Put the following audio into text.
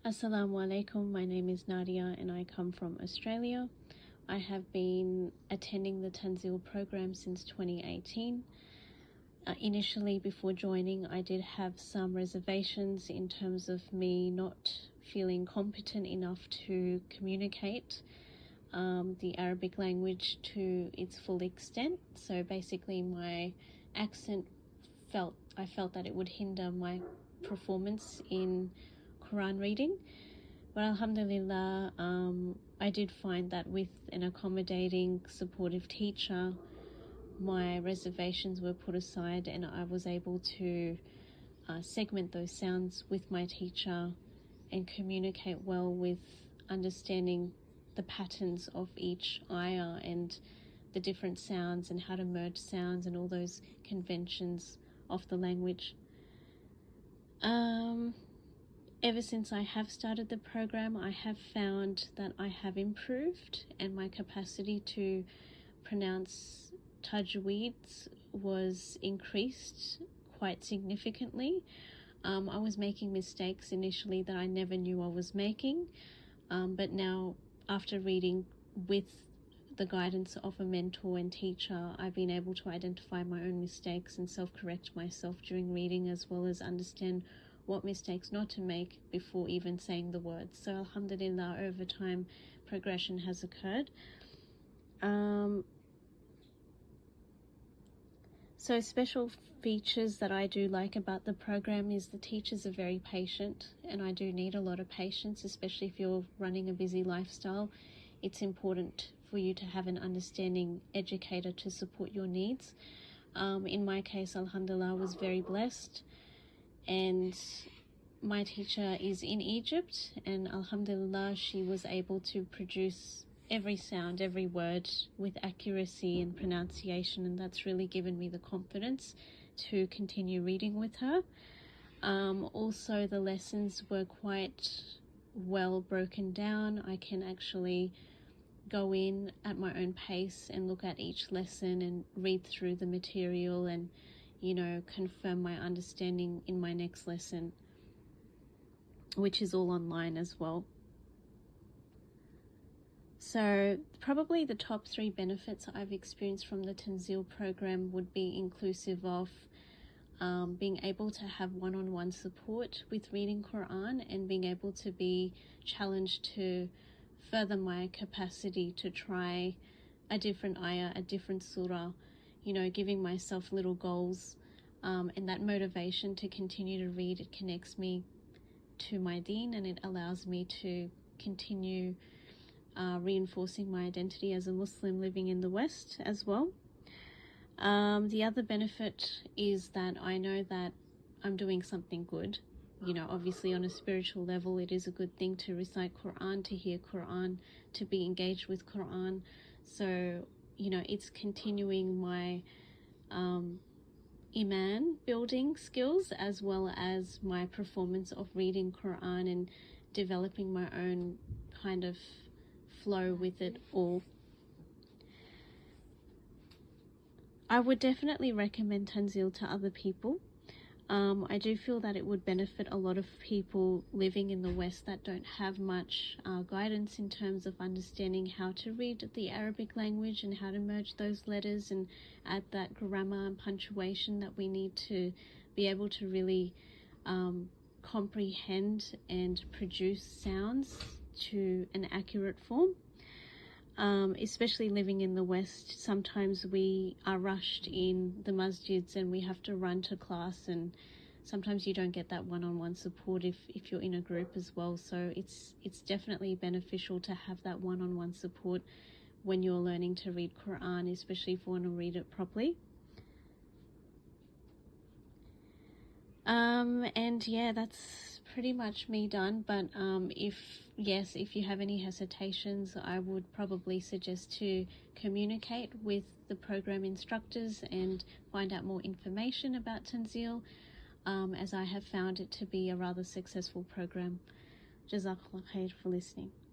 Assalamu alaikum, my name is Nadia and I come from Australia. I have been attending the Tanzil program since 2018. Initially, before joining, I did have some reservations in terms of me not feeling competent enough to communicate the Arabic language to its full extent. So basically my accent I felt that it would hinder my performance in Quran reading. But alhamdulillah, I did find that with an accommodating, supportive teacher, my reservations were put aside and I was able to segment those sounds with my teacher and communicate well with understanding the patterns of each ayah and the different sounds and how to merge sounds and all those conventions of the language. Ever since I have started the program, I have found that I have improved and my capacity to pronounce tajweeds was increased quite significantly. I was making mistakes initially that I never knew I was making, but now after reading with the guidance of a mentor and teacher, I've been able to identify my own mistakes and self-correct myself during reading, as well as understand what mistakes not to make before even saying the words. So alhamdulillah, over time progression has occurred. So special features that I do like about the program is the teachers are very patient, and I do need a lot of patience, especially if you're running a busy lifestyle. It's important for you to have an understanding educator to support your needs. In my case, alhamdulillah, I was very blessed, and my teacher is in Egypt, and alhamdulillah, she was able to produce every sound, every word with accuracy and pronunciation, and that's really given me the confidence to continue reading with her. Also, the lessons were quite well broken down. I can actually go in at my own pace and look at each lesson and read through the material and, confirm my understanding in my next lesson, which is all online as well. So probably the top 3 benefits I've experienced from the Tanzil program would be inclusive of being able to have one-on-one support with reading Quran and being able to be challenged to further my capacity to try a different ayah, a different surah, giving myself little goals, and that motivation to continue to read, it connects me to my deen and it allows me to continue reinforcing my identity as a Muslim living in the West as well. The other benefit is that I know that I'm doing something good. Obviously on a spiritual level, it is a good thing to recite Quran, to hear Quran, to be engaged with Quran. So, it's continuing my Iman building skills, as well as my performance of reading Quran and developing my own kind of flow with it all. I would definitely recommend Tanzil to other people. I do feel that it would benefit a lot of people living in the West that don't have much guidance in terms of understanding how to read the Arabic language and how to merge those letters and add that grammar and punctuation that we need to be able to really comprehend and produce sounds to an accurate form. Especially living in the West, sometimes we are rushed in the masjids and we have to run to class, and sometimes you don't get that one-on-one support if you're in a group as well. So it's definitely beneficial to have that one-on-one support when you're learning to read Quran, especially if you want to read it properly. And yeah, that's pretty much me done. But if you have any hesitations, I would probably suggest to communicate with the program instructors and find out more information about Tanzil, as I have found it to be a rather successful program. Jazakallah khair for listening.